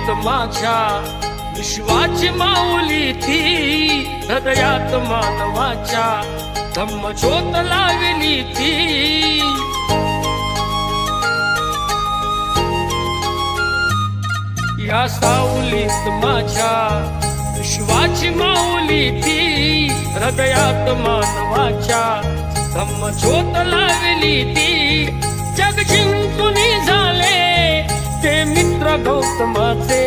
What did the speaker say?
सावलीत माझ्या विश्वाची माऊली ती, हृदयात मानवाच्या धम्मज्योत लावली ती. या सावलीत माझ्या विश्वाची माऊली ती, हृदयात मानवाच्या धम्मज्योत लावली ती. जग जिंकून झाले ते मित्र गौतमाचे,